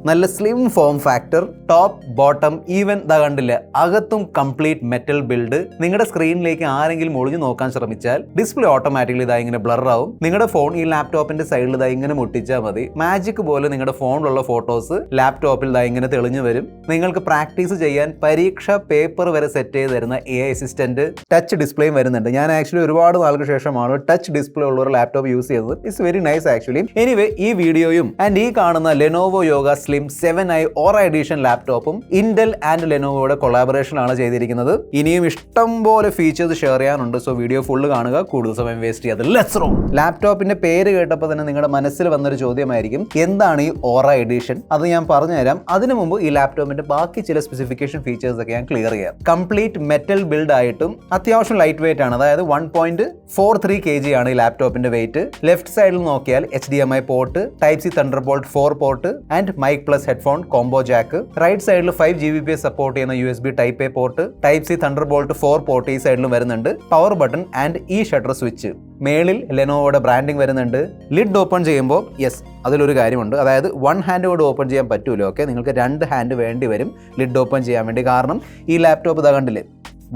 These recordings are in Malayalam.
നല്ല slim form factor, top bottom even ദാ കണ്ടില്ല, അകത്തും കംപ്ലീറ്റ് മെറ്റൽ ബിൽഡ്. നിങ്ങളുടെ സ്ക്രീനിലേക്ക് ആരെങ്കിലും ഒളിഞ്ഞു നോക്കാൻ ശ്രമിച്ചാൽ ഡിസ്പ്ലേ ഓട്ടോമാറ്റിക്കലി ഇതാ ഇങ്ങനെ ബ്ലർ ആവും. നിങ്ങളുടെ ഫോൺ ഈ ലാപ്ടോപ്പിന്റെ സൈഡിൽ ഇതാ ഇങ്ങനെ മുട്ടിച്ചാൽ മതി, മാജിക് പോലെ നിങ്ങളുടെ ഫോണിലുള്ള ഫോട്ടോസ് ലാപ്ടോപ്പിൽ ഇതാ ഇങ്ങനെ തെളിഞ്ഞു വരും. നിങ്ങൾക്ക് പ്രാക്ടീസ് ചെയ്യാൻ പരീക്ഷ പേപ്പർ വരെ സെറ്റ് ചെയ്ത് തരുന്ന AI അസിസ്റ്റന്റ് ടച്ച് ഡിസ്പ്ലേയും വരുന്നുണ്ട്. ഞാൻ ആക്ച്വലി ഒരുപാട് നാൾക്ക് ശേഷമാണ് ടച്ച് ഡിസ്പ്ലേ ഉള്ള ഒരു ലാപ്ടോപ്പ് യൂസ് ചെയ്തത്. It's very nice actually. Anyway, ഈ വീഡിയോയും ആൻഡ് ഈ കാണുന്ന Lenovo yoga slim 7i Aura edition ലാപ്ടോപ്പും ഇന്റൽ ആൻഡ് ലെനോവോയുടെ കൊളാബറേഷൻ ആണ് ചെയ്തിരിക്കുന്നത്. ഇനിയും ഇഷ്ടം പോലെ ഫീച്ചേഴ്സ് ഷെയർ ചെയ്യാനുണ്ട്. സോ വീഡിയോ ഫുള്ള് കാണുക, കൂടുതൽ സമയം വേസ്റ്റ് ചെയ്യാതെ ലെറ്റ്സ് റോ. ലാപ്ടോപ്പിന്റെ പേര് കേട്ടപ്പോൾ തന്നെ നിങ്ങളുടെ മനസ്സിൽ വന്നൊരു ചോദ്യമായിരിക്കും, എന്താണ് ഈ Aura എഡിഷൻ? അത് ഞാൻ പറഞ്ഞുതരാം. അതിനു മുമ്പ് ഈ ലാപ്ടോപ്പിന്റെ ബാക്കി ചില സ്പെസിഫിക്കേഷൻ ഫീച്ചേഴ്സ് ഒക്കെ ഞാൻ ക്ലിയർ ചെയ്യാം. കംപ്ലീറ്റ് മെറ്റൽ ബിൽഡ് ആയിട്ടും അത്യാവശ്യം ലൈറ്റ് വെയിറ്റ് ആണ്. അതായത് 1.43 kg ആണ് ഈ ലാപ്ടോപ്പിന്റെ വെയിറ്റ്. ലെഫ്റ്റ് സൈഡിൽ നോക്കിയാൽ HDMI port, Type-C Thunderbolt 4 port and mic plus headphone combo jack. Right സൈഡിൽ 5 Gbps സപ്പോർട്ട് ചെയ്യുന്ന USB Type-A port, Type-C Thunderbolt 4 port ഈ സൈഡിലും വരുന്നുണ്ട്. പവർ ബട്ടൺ ആൻഡ് ഈ ഷട്ടർ സ്വിച്ച്. മേളിൽ ലെനോവോയുടെ ബ്രാൻഡിങ് വരുന്നുണ്ട്. ലിഡ് ഓപ്പൺ ചെയ്യുമ്പോൾ യെസ്, അതിലൊരു കാര്യമുണ്ട്. അതായത് 1 ഹാൻഡ് കൊണ്ട് ഓപ്പൺ ചെയ്യാൻ പറ്റൂല. ഓക്കെ, നിങ്ങൾക്ക് 2 ഹാൻഡ് വേണ്ടി വരും ലിഡ് ഓപ്പൺ ചെയ്യാൻ വേണ്ടി. കാരണം ഈ ലാപ്ടോപ്പ് ഇതാ കണ്ടില്ലേ,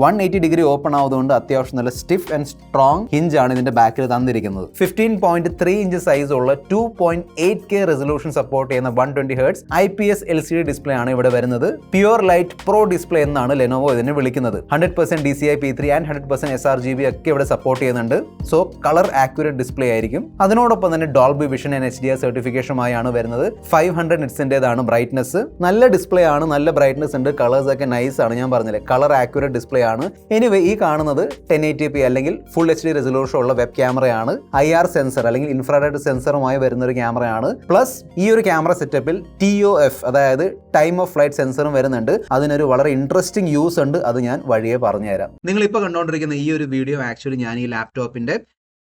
180 ഡിഗ്രി ഓപ്പൺ ആവുന്നതുകൊണ്ട് അത്യാവശ്യം നല്ല സ്റ്റിഫ് ആൻഡ് സ്ട്രോങ് ഹിഞ്ച് ആണ് ഇതിന്റെ ബാക്കിൽ തന്നിരിക്കുന്നത്. 15.3 ഇഞ്ച് സൈസ് ഉള്ള 2.8K റെസൊല്യൂഷൻ സപ്പോർട്ട് ചെയ്യുന്ന 120 Hz IPS LCD ഡിസ്പ്ലേ ആണ് ഇവിടെ വരുന്നത്. പ്യുവർ ലൈറ്റ് പ്രോ ഡിസ്പ്ലേ എന്നാണ് ലെനോവോ ഇതിനെ വിളിക്കുന്നത്. 100% DCI P3 ആൻഡ് 100% sRGB ഒക്കെ ഇവിടെ സപ്പോർട്ട് ചെയ്യുന്നുണ്ട്. സോ കളർ ആക്യുറേറ്റ് ഡിസ്പ്ലേ ആയിരിക്കും. അതിനോടൊപ്പം തന്നെ ഡോൾബി വിഷൻ ആൻഡ് HDR സർട്ടിഫിക്കേഷനുമായാണ് വരുന്നത്. 500 നിറ്റ്സിന്റേതാണ് ബ്രൈറ്റ്നസ്. നല്ല ഡിസ്പ്ലേ ആണ്, നല്ല ബ്രൈറ്റ്നസ് ഉണ്ട്, കളേഴ്സ് ഒക്കെ നൈസ് ആണ്. ഞാൻ പറഞ്ഞില്ലേ, കളർ ആക്യുറേറ്റ് ഡിസ്പ്ലേ ആണ്. എനിവേ, ഈ കാണുന്നത് 1080p അല്ലെങ്കിൽ ഫുൾ HD റെസൊല്യൂഷൻ ഉള്ള വെബ് ക്യാമറയാണ്. IR സെൻസർ അല്ലെങ്കിൽ ഇൻഫ്രാറെഡ് സെൻസറുമായി വരുന്ന ഒരു ക്യാമറയാണ്. പ്ലസ് ഈ ഒരു ക്യാമറ സെറ്റപ്പിൽ TOF അതായത് ടൈം ഓഫ് ഫ്ലൈറ്റ് സെൻസറും വരുന്നുണ്ട്. അതിനൊരു വളരെ ഇൻട്രസ്റ്റിംഗ് യൂസ് ഉണ്ട്, അത് ഞാൻ വഴിയെ പറഞ്ഞുതരാം. നിങ്ങൾ ഇപ്പോൾ കണ്ടുകൊണ്ടിരിക്കുന്ന ഈ ഒരു വീഡിയോ ആക്ച്വലി ഞാൻ ഈ ലാപ്ടോപ്പിന്റെ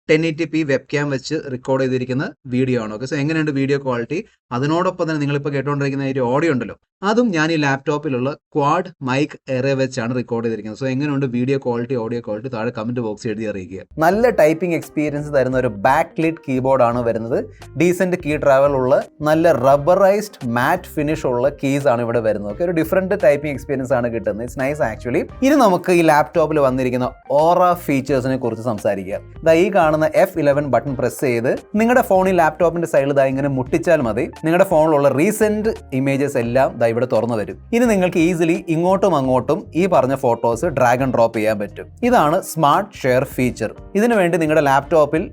1080p വെബ് ക്യാം വെച്ച് റെക്കോർഡ് ചെയ്തിരിക്കുന്ന വീഡിയോ ആണ്. ഓക്കെ, സോ എങ്ങനെയുണ്ട് വീഡിയോ ക്വാളിറ്റി? അതിനോടൊപ്പം തന്നെ നിങ്ങളിപ്പോൾ കേട്ടുകൊണ്ടിരിക്കുന്ന ഒരു ഓഡിയോ ഉണ്ടല്ലോ, അതും ഞാൻ ഈ ലാപ്ടോപ്പിലുള്ള ക്വാഡ് മൈക്ക് എറേ വെച്ചാണ് റെക്കോർഡ് ചെയ്തിരിക്കുന്നത്. സോ എങ്ങനെയുണ്ട് വീഡിയോ ക്വാളിറ്റി, ഓഡിയോ ക്വാളിറ്റി? താഴെ കമന്റ് ബോക്സ് എഴുതി അറിയിക്കുക. നല്ല ടൈപ്പിംഗ് എക്സ്പീരിയൻസ് തരുന്ന ഒരു ബാക്ക് ലിഡ് കീബോർഡ് ആണ് വരുന്നത്. ഡീസന്റ് കീ ട്രാവൽ ഉള്ള നല്ല റബ്ബറൈസ്ഡ് മാറ്റ് ഫിനിഷ് ഉള്ള കീസ് ആണ് ഇവിടെ വരുന്നത്. ഓക്കെ, ഒരു ഡിഫറെന്റ് ടൈപ്പിംഗ് എക്സ്പീരിയൻസ് ആണ് കിട്ടുന്നത്. It's nice actually. ഇനി നമുക്ക് ഈ ലാപ്ടോപ്പിൽ വന്നിരിക്കുന്ന Aura ഫീച്ചേഴ്സിനെ കുറിച്ച് സംസാരിക്കാം. ഈ കാണുന്ന F11 ബട്ടൺ പ്രസ് ചെയ്ത് നിങ്ങളുടെ ഫോണിൽ ലാപ്ടോപ്പിന്റെ സൈഡിൽ ഇങ്ങനെ മുട്ടിച്ചാൽ മതി. നിങ്ങളുടെ ഫോണിലുള്ള റീസെന്റ് ഇമേജസ് എല്ലാം ഇവിടെ തുറന്നു വരും. ഇനി നിങ്ങൾക്ക് ഈസിലി ഇങ്ങോട്ടും അങ്ങോട്ടും ഈ പറഞ്ഞ ഫോട്ടോസ് ഡ്രാഗ് ആൻഡ് ഡ്രോപ്പ് ചെയ്യാൻ പറ്റും. ഇതാണ് സ്മാർട്ട് ഷെയർ ഫീച്ചർ. ഇതിനു വേണ്ടി നിങ്ങളുടെ ലാപ്ടോപ്പിൽ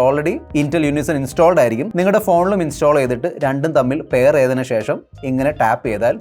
ഓൾറെഡി ഇന്റൽ യൂണിസൺ ഇൻസ്റ്റാൾഡ് ആയിരിക്കും. നിങ്ങളുടെ ഫോണിലും ഇൻസ്റ്റാൾ ചെയ്തിട്ട് രണ്ടും തമ്മിൽ പെയർ ചെയ്തതിനു ശേഷം ഇങ്ങനെ ടാപ്പ് ചെയ്താൽ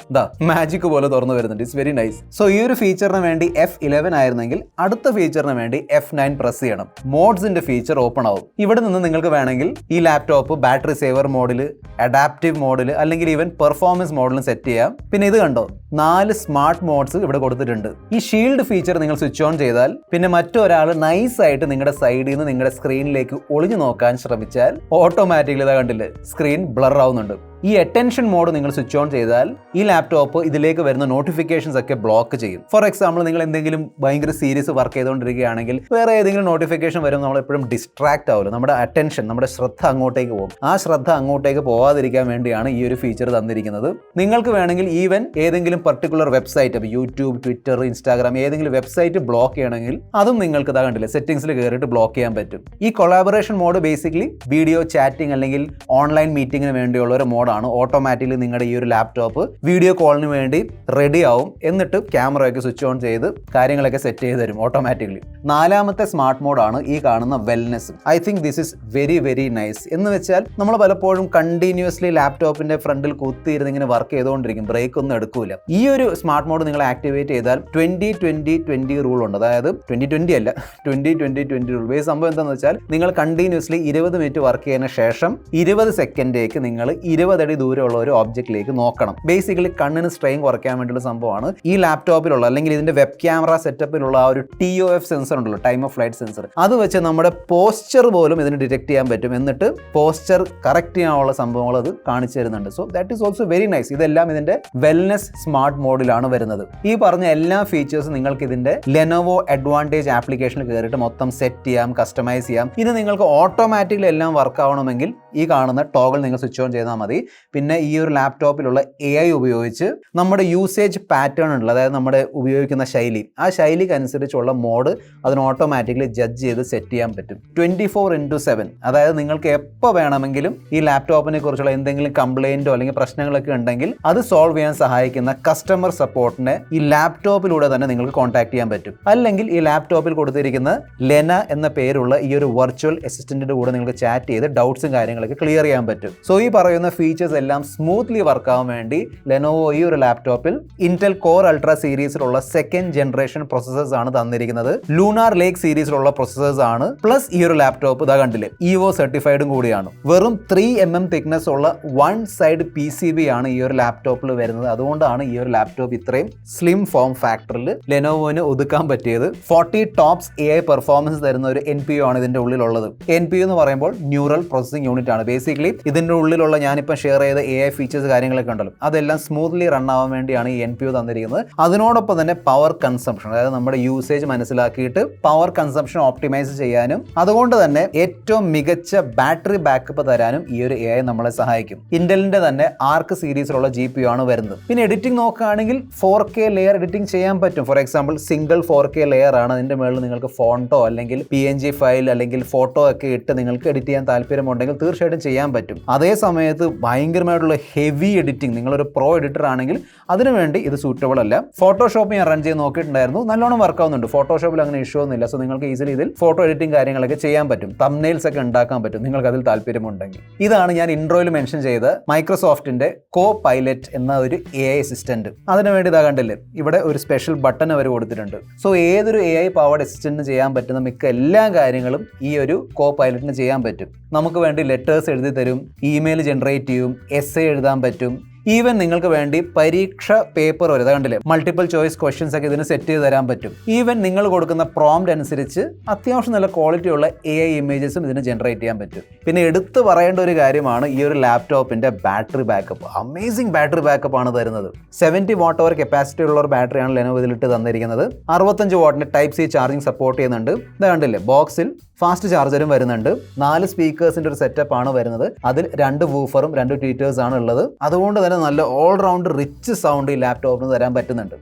മാജിക് പോലെ തുറന്നു വരുന്നുണ്ട്. It's very nice. സോ ഈ ഒരു ഫീച്ചറിന് വേണ്ടി F11 ആയിരുന്നെങ്കിൽ അടുത്ത ഫീച്ചറിന് വേണ്ടി F9 പ്രസ് ചെയ്യണം. മോഡ്സിന്റെ ഫീച്ചർ ഓപ്പൺ ആവും. ഇവിടെ നിന്ന് നിങ്ങൾക്ക് വേണമെങ്കിൽ ഈ ലാപ്ടോപ്പ് ബാറ്ററി സേവർ മോഡിൽ, അഡാപ്റ്റീവ് മോഡിൽ അല്ലെങ്കിൽ ഈവൻ പെർഫോമൻസ് മോഡിലും സെറ്റ് ചെയ്യാം. പിന്നെ ഇത് കണ്ടോ, 4 സ്മാർട്ട് മോഡ്സ് ഇവിടെ കൊടുത്തിട്ടുണ്ട്. ഈ ഷീൽഡ് ഫീച്ചർ നിങ്ങൾ സ്വിച്ച് ഓൺ ചെയ്താൽ പിന്നെ മറ്റൊരാൾ നൈസ് ആയിട്ട് നിങ്ങളുടെ സൈഡിൽ നിന്ന് നിങ്ങളുടെ സ്ക്രീനിലേക്ക് ഒളിഞ്ഞു നോക്കാൻ ശ്രമിച്ചാൽ ഓട്ടോമാറ്റിക്കലി ഇതാ കണ്ടില്ലേ, സ്ക്രീൻ ബ്ലർ ആവുന്നുണ്ട്. ഈ അറ്റൻഷൻ മോഡ് നിങ്ങൾ സ്വിച്ച് ഓൺ ചെയ്താൽ ഈ ലാപ്ടോപ്പ് ഇതിലേക്ക് വരുന്ന നോട്ടിഫിക്കേഷൻസ് ഒക്കെ ബ്ലോക്ക് ചെയ്യും. ഫോർ എക്സാമ്പിൾ, നിങ്ങൾ എന്തെങ്കിലും ഭയങ്കര സീരിയസ് വർക്ക് ചെയ്തുകൊണ്ടിരിക്കുകയാണെങ്കിൽ വേറെ ഏതെങ്കിലും നോട്ടിഫിക്കേഷൻ വരും, നമ്മൾ എപ്പോഴും ഡിസ്ട്രാക്ട് ആവില്ല. നമ്മുടെ അറ്റൻഷൻ, നമ്മുടെ ശ്രദ്ധ അങ്ങോട്ടേക്ക് പോകും. ആ ശ്രദ്ധ അങ്ങോട്ടേക്ക് പോകാതിരിക്കാൻ വേണ്ടിയാണ് ഈ ഒരു ഫീച്ചർ തന്നിരിക്കുന്നത്. നിങ്ങൾക്ക് വേണമെങ്കിൽ ഈവൻ ഏതെങ്കിലും particular website, YouTube, Twitter, Instagram, ഏതെങ്കിലും വെബ്സൈറ്റ് ബ്ലോക്ക് ചെയ്യണമെങ്കിൽ അതും നിങ്ങൾക്ക് ഇതാ കണ്ടില്ലേ, സെറ്റിംഗ്സിൽ കയറിയിട്ട് ബ്ലോക്ക് ചെയ്യാൻ പറ്റും. ഈ collaboration mode basically video chatting അല്ലെങ്കിൽ ഓൺലൈൻ മീറ്റിംഗിന് വേണ്ടിയുള്ള ഒരു മോഡ് ആണ്. ഓട്ടോമാറ്റിക്കലി നിങ്ങളുടെ ഈ ഒരു ലാപ്ടോപ്പ് വീഡിയോ കോളിന് വേണ്ടി റെഡി ആവും. എന്നിട്ട് ക്യാമറയൊക്കെ സ്വിച്ച് ഓൺ ചെയ്ത് കാര്യങ്ങളൊക്കെ സെറ്റ് ചെയ്ത് തരും ഓട്ടോമാറ്റിക്കലി. 4ാമത്തെ സ്മാർട്ട് മോഡാണ് ഈ കാണുന്ന wellness. I think this is very very nice. എന്ന് വെച്ചാൽ നമ്മൾ പലപ്പോഴും കണ്ടിന്യൂസ്ലി ലാപ്ടോപ്പിന്റെ ഫ്രണ്ടിൽ കുത്തിയിരുന്ന് ഇങ്ങനെ വർക്ക് ചെയ്തുകൊണ്ടിരിക്കും, ബ്രേക്ക് ഒന്നും എടുക്കൂല. ഈ ഒരു സ്മാർട്ട് മോഡ് നിങ്ങൾ ആക്ടിവേറ്റ് ചെയ്താൽ 20-20-20 റൂൾ ഉണ്ട്. അതായത് 20-20 അല്ല, 20-20-20 റൂൾ. ഈ സംഭവം എന്താണെന്ന് വെച്ചാൽ നിങ്ങൾ കണ്ടിന്യൂസ്ലി 20 മിനിറ്റ് വർക്ക് ചെയ്യുന്ന ശേഷം 20 സെക്കൻഡേക്ക് നിങ്ങൾ 20 അടി ദൂരമുള്ള ഒരു ഒബ്ജക്റ്റിലേക്ക് നോക്കണം. ബേസിക്കലി കണ്ണിന് സ്ട്രെയിൻ കുറയ്ക്കാൻ വേണ്ടിയുള്ള സംഭവമാണ്. ഈ ലാപ്ടോപ്പിലുള്ള അല്ലെങ്കിൽ ഇതിന്റെ വെബ് ക്യാമറ സെറ്റപ്പിലുള്ള ആ ഒരു TOF സെൻസർ ഉണ്ടല്ലോ, ടൈം ഓഫ് ഫ്ലൈറ്റ് സെൻസർ, അത് വെച്ച് നമ്മുടെ പോസ്ചർ പോലും ഇതിന് ഡിറ്റക്ട് ചെയ്യാൻ പറ്റും. എന്നിട്ട് പോസ്ചർ കറക്റ്റ് ചെയ്യാനുള്ള സംഭവങ്ങൾ അത് കാണിച്ചു തരുന്നുണ്ട്. So that is also very nice. ഇതെല്ലാം ഇതിന്റെ വെൽനെസ് സ്മാർട്ട് മോഡിലാണ് വരുന്നത്. ഈ പറഞ്ഞ എല്ലാ ഫീച്ചേഴ്സും നിങ്ങൾക്ക് ഇതിന്റെ ലെനോവോ അഡ്വാൻറ്റേജ് ആപ്ലിക്കേഷനിൽ കയറിയിട്ട് മൊത്തം സെറ്റ് ചെയ്യാം, കസ്റ്റമൈസ് ചെയ്യാം. ഇത് നിങ്ങൾക്ക് ഓട്ടോമാറ്റിക്കലി എല്ലാം വർക്ക് ആവണമെങ്കിൽ ഈ കാണുന്ന ടോഗിൾ നിങ്ങൾ സ്വിച്ച് ഓൺ ചെയ്താൽ മതി. പിന്നെ ഈ ഒരു ലാപ്ടോപ്പിലുള്ള AI ഉപയോഗിച്ച് നമ്മുടെ യൂസേജ് പാറ്റേൺ ഉണ്ടല്ലോ, അതായത് നമ്മുടെ ഉപയോഗിക്കുന്ന ശൈലി, ആ ശൈലിക്ക് അനുസരിച്ചുള്ള മോഡ് അതിന് ഓട്ടോമാറ്റിക്കലി ജഡ്ജ് ചെയ്ത് സെറ്റ് ചെയ്യാൻ പറ്റും 24/7. അതായത് നിങ്ങൾക്ക് എപ്പോൾ വേണമെങ്കിലും ഈ ലാപ്ടോപ്പിനെ കുറിച്ചുള്ള എന്തെങ്കിലും കംപ്ലൈൻറ്റോ അല്ലെങ്കിൽ പ്രശ്നങ്ങളൊക്കെ ഉണ്ടെങ്കിൽ അത് സോൾവ് ചെയ്യാൻ സഹായിക്കുന്ന കസ്റ്റമർ സപ്പോർട്ടിനെ ഈ ലാപ്ടോപ്പിലൂടെ തന്നെ നിങ്ങൾക്ക് കോൺടാക്ട് ചെയ്യാൻ പറ്റും. അല്ലെങ്കിൽ ഈ ലാപ്ടോപ്പിൽ കൊടുത്തിരിക്കുന്ന ലെന എന്ന പേരുള്ള ഈ ഒരു വെർച്വൽ അസിസ്റ്റന്റിന്റെ കൂടെ നിങ്ങൾക്ക് ചാറ്റ് ചെയ്ത് ഡൗട്ട്സും കാര്യങ്ങളൊക്കെ ക്ലിയർ ചെയ്യാൻ പറ്റും. സോ ഈ പറയുന്ന ഫീച്ചേഴ്സ് എല്ലാം സ്മൂത്ത്ലി വർക്ക് ആവാൻ വേണ്ടി ലെനോവോ ഈ ഒരു ലാപ്ടോപ്പിൽ ഇന്റൽ കോർ അൾട്രാ സീരീസിലുള്ള 2nd ജനറേഷൻ പ്രോസസ്സേഴ്സ് ആണ് തന്നിരിക്കുന്നത്. ലൂണാർ ലേക്ക് സീരീസിലുള്ള പ്രോസസ്സേഴ്സ് ആണ്. പ്ലസ് ഈ ഒരു ലാപ്ടോപ്പ് ഇതാ കണ്ടില്ലേ, EVO സർട്ടിഫൈഡും കൂടിയാണ്. വെറും 3mm തിക്നെസ് ഉള്ള 1 സൈഡ് PCB ആണ് ഈ ഒരു ലാപ്ടോപ്പിൽ വരുന്നത്. അതുകൊണ്ടാണ് ഈ ഒരു ലാപ്ടോപ്പ് ഇത്രയും സ്ലിം ഫോം ഫാക്ടറിൽ ലെനോവോന് ഒതുക്കാൻ പറ്റിയത്. 40 ടോപ്സ് AI പെർഫോമൻസ് തരുന്ന ഒരു NPU ആണ് ഇതിന്റെ ഉള്ളിലുള്ളത്. NPU എന്ന് പറയുമ്പോൾ ന്യൂറൽ പ്രോസസിംഗ് യൂണിറ്റ് ആണ്. ബേസിക്കലി ഇതിന്റെ ഉള്ളിലുള്ള ഞാനിപ്പോൾ ഷെയർ ചെയ്ത AI ഫീച്ചേഴ്സ് കാര്യങ്ങളൊക്കെ ഉണ്ടല്ലോ, അതെല്ലാം സ്മൂത്ത്ലി റൺ ആവാൻ വേണ്ടിയാണ് ഈ NPU തന്നിരിക്കുന്നത്. അതിനോടൊപ്പം തന്നെ പവർ കൺസംപ്ഷൻ, അതായത് നമ്മുടെ യൂസേജ് മനസ്സിലാക്കിയിട്ട് പവർ കൺസംപ്ഷൻ ഓപ്റ്റിമൈസ് ചെയ്യാനും അതുകൊണ്ട് തന്നെ ഏറ്റവും മികച്ച ബാറ്ററി ബാക്കപ്പ് തരാനും ഈ ഒരു AI നമ്മളെ സഹായിക്കും. ഇന്റലിന്റെ തന്നെ ആർക്ക് സീരീസിലുള്ള GPU ആണ് വരുന്നത്. പിന്നെ എഡിറ്റിംഗ് നോക്കുകയാണെങ്കിൽ 4K ലെയർ എഡിറ്റിംഗ് ചെയ്യാൻ പറ്റും. For example single 4K layer ആണ്. അതിന്റെ മുകളിൽ നിങ്ങൾക്ക് ഫോണ്ടോ അല്ലെങ്കിൽ PNG ഫയൽ അല്ലെങ്കിൽ ഫോട്ടോ ഒക്കെ ഇട്ട് നിങ്ങൾക്ക് എഡിറ്റ് ചെയ്യാൻ താല്പര്യമുണ്ടെങ്കിൽ തീർച്ചയായിട്ടും ചെയ്യാൻ പറ്റും. അതേ സമയത്ത് ഭയങ്കരമായിട്ടുള്ള ഹെവി എഡിറ്റിംഗ്, നിങ്ങളൊരു പ്രോ എഡിറ്റർ ആണെങ്കിൽ അതിനുവേണ്ടി ഇത് സൂറ്റബിൾ അല്ല. ഫോട്ടോഷോപ്പ് ഞാൻ റൺ ചെയ്ത് നോക്കിയിട്ടുണ്ടായിരുന്നു, നല്ലോണം വർക്ക് ആവുന്നുണ്ട്. ഫോട്ടോഷോപ്പിൽ അങ്ങനെ ഇഷ്യൂ ഒന്നുമില്ല. സോ നിങ്ങൾക്ക് ഈസിലി ഇതിൽ ഫോട്ടോ എഡിറ്റിംഗ് കാര്യങ്ങളൊക്കെ ചെയ്യാൻ പറ്റും, തംബ്നെയിൽസ് ഒക്കെ ഉണ്ടാക്കാൻ പറ്റും നിങ്ങൾക്ക് അതിൽ താല്പര്യമുണ്ടെങ്കിൽ. ഇതാണ് ഞാൻ ഇൻട്രോയിൽ മെൻഷൻ ചെയ്ത മൈക്രോസോഫ്റ്റിന്റെ കോ പൈലറ്റ് എന്ന ഒരു AI അസിസ്റ്റന്റ്. അതിനുവേണ്ടി ഇതാ കണ്ടില്ലേ, ഇവിടെ ഒരു സ്പെഷ്യൽ ബട്ടൺ അവർ കൊടുത്തിട്ടുണ്ട്. സോ ഏതൊരു AI പവർഡ് അസിസ്റ്റന്റിന് ചെയ്യാൻ പറ്റുന്ന മിക്ക എല്ലാ കാര്യങ്ങളും ഈ ഒരു കോ പൈലറ്റിന് ചെയ്യാൻ പറ്റും. നമുക്ക് വേണ്ടി ലെറ്റേഴ്സ് എഴുതി തരും, ഇമെയിൽ ജനറേറ്റ് ചെയ്യും, എസ്സേ എഴുതാൻ പറ്റും. ഈവൻ നിങ്ങൾക്ക് വേണ്ടി പരീക്ഷ പേപ്പർ വരെ കണ്ടില്ലേ, മൾട്ടിപ്പിൾ ചോയ്സ് ക്വസ്റ്റ്യൻസ് ഒക്കെ ഇതിന് സെറ്റ് ചെയ്ത് തരാൻ പറ്റും. ഈവൻ നിങ്ങൾ കൊടുക്കുന്ന പ്രോംപ്റ്റ് അനുസരിച്ച് അത്യാവശ്യം നല്ല ക്വാളിറ്റി ഉള്ള AI ഇമേജസും ഇതിന് ജനറേറ്റ് ചെയ്യാൻ പറ്റും. പിന്നെ എടുത്തു പറയേണ്ട ഒരു കാര്യമാണ് ഈ ഒരു ലാപ്ടോപ്പിന്റെ battery backup. Amazing battery backup ആണ് തരുന്നത്. 70 വാട്ട് അവർ കപ്പാസിറ്റി ഉള്ള ഒരു ബാറ്ററിയാണ് ലെനോവോ ഇതിലിട്ട് തന്നിരിക്കുന്നത്. 65 വാട്ടിന്റെ Type-C ചാർജിങ് സപ്പോർട്ട് ചെയ്യുന്നുണ്ട്. ഇത് കണ്ടില്ലേ, ബോക്സിൽ ഫാസ്റ്റ് ചാർജറും വരുന്നുണ്ട്. 4 സ്പീക്കേഴ്സിന്റെ ഒരു സെറ്റപ്പ് ആണ് വരുന്നത്. അതിൽ 2 വൂഫറും 2 ട്വീറ്റേഴ്സ് ആണ് ഉള്ളത്. അതുകൊണ്ട് തന്നെ നല്ല ഓൾറൗണ്ട് റിച്ച് സൗണ്ട് ഈ ലാപ്ടോപ്പിന് തരാൻ പറ്റുന്നുണ്ട്.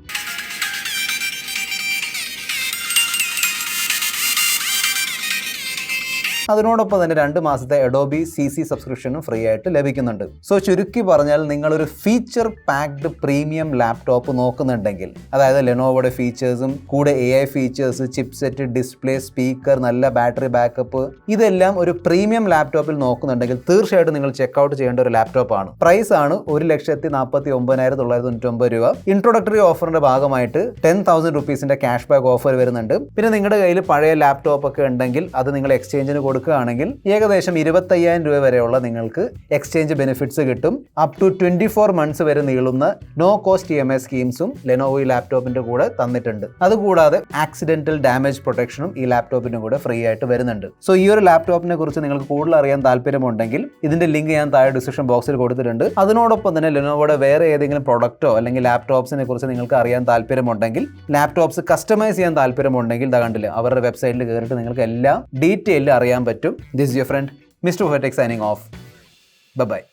അതിനോടൊപ്പം തന്നെ 2 മാസത്തെ Adobe CC സബ്സ്ക്രിപ്ഷനും ഫ്രീ ആയിട്ട് ലഭിക്കുന്നുണ്ട്. സോ ചുരുക്കി പറഞ്ഞാൽ നിങ്ങളൊരു ഫീച്ചർ പാക്ഡ് പ്രീമിയം ലാപ്ടോപ്പ് നോക്കുന്നുണ്ടെങ്കിൽ, അതായത് ലെനോവോയുടെ ഫീച്ചേഴ്സും കൂടെ AI features, chipset, display, speaker, നല്ല ബാറ്ററി ബാക്കപ്പ്, ഇതെല്ലാം ഒരു പ്രീമിയം ലാപ്ടോപ്പിൽ നോക്കുന്നുണ്ടെങ്കിൽ തീർച്ചയായിട്ടും നിങ്ങൾ ചെക്കൗട്ട് ചെയ്യേണ്ട ഒരു ലാപ്ടോപ്പാണ്. പ്രൈസ് ആണ് 1,49,999 രൂപ. ഇൻട്രൊഡക്ടറി ഓഫറിന്റെ ഭാഗമായിട്ട് 10,000 റുപ്പീസിന്റെ ക്യാഷ് ബാക്ക് ഓഫർ വരുന്നുണ്ട്. പിന്നെ നിങ്ങളുടെ കയ്യിൽ പഴയ ലാപ്ടോപ്പ് ഒക്കെ ഉണ്ടെങ്കിൽ അത് നിങ്ങൾ എക്സ്ചേഞ്ചിന് കൊടുക്കുകയാണെങ്കിൽ ഏകദേശം 25,000 രൂപ വരെയുള്ള നിങ്ങൾക്ക് എക്സ്ചേഞ്ച് ബെനിഫിറ്റ്സ് കിട്ടും. അപ് ടു 24 മന്ത്സ് വരെ നീളുന്ന നോ കോസ്റ്റ് EMI സ്കീംസും ലെനോവോ ഈ ലാപ്ടോപ്പിന്റെ കൂടെ തന്നിട്ടുണ്ട്. അതുകൂടാതെ ആക്സിഡന്റൽ ഡാമേജ് പ്രൊട്ടക്ഷനും ഈ ലാപ്ടോപ്പിന്റെ കൂടെ ഫ്രീ ആയിട്ട് വരുന്നുണ്ട്. സോ ഈ ഒരു ലാപ്ടോപ്പിനെ കുറിച്ച് നിങ്ങൾക്ക് കൂടുതൽ അറിയാൻ താല്പര്യമുണ്ടെങ്കിൽ ഇതിന്റെ ലിങ്ക് ഞാൻ താഴെ ഡിസ്ക്രിപ്ഷൻ ബോക്സിൽ കൊടുത്തിട്ടുണ്ട്. അതിനോടൊപ്പം തന്നെ ലെനോവോയുടെ വേറെ ഏതെങ്കിലും പ്രൊഡക്റ്റോ അല്ലെങ്കിൽ ലാപ്ടോപ്സിനെ കുറിച്ച് നിങ്ങൾക്ക് അറിയാൻ താല്പര്യമുണ്ടെങ്കിൽ, ലാപ്ടോപ്സ് കസ്റ്റമൈസ് ചെയ്യാൻ താല്പര്യമുണ്ടെങ്കിൽ ഇതാ കണ്ടില്ല, അവരുടെ വെബ്സൈറ്റിൽ കയറിയിട്ട് നിങ്ങൾക്ക് എല്ലാം ഡീറ്റെയിൽ അറിയാൻ പറ്റും. This is your friend Mr. Vertex signing off. Bye bye.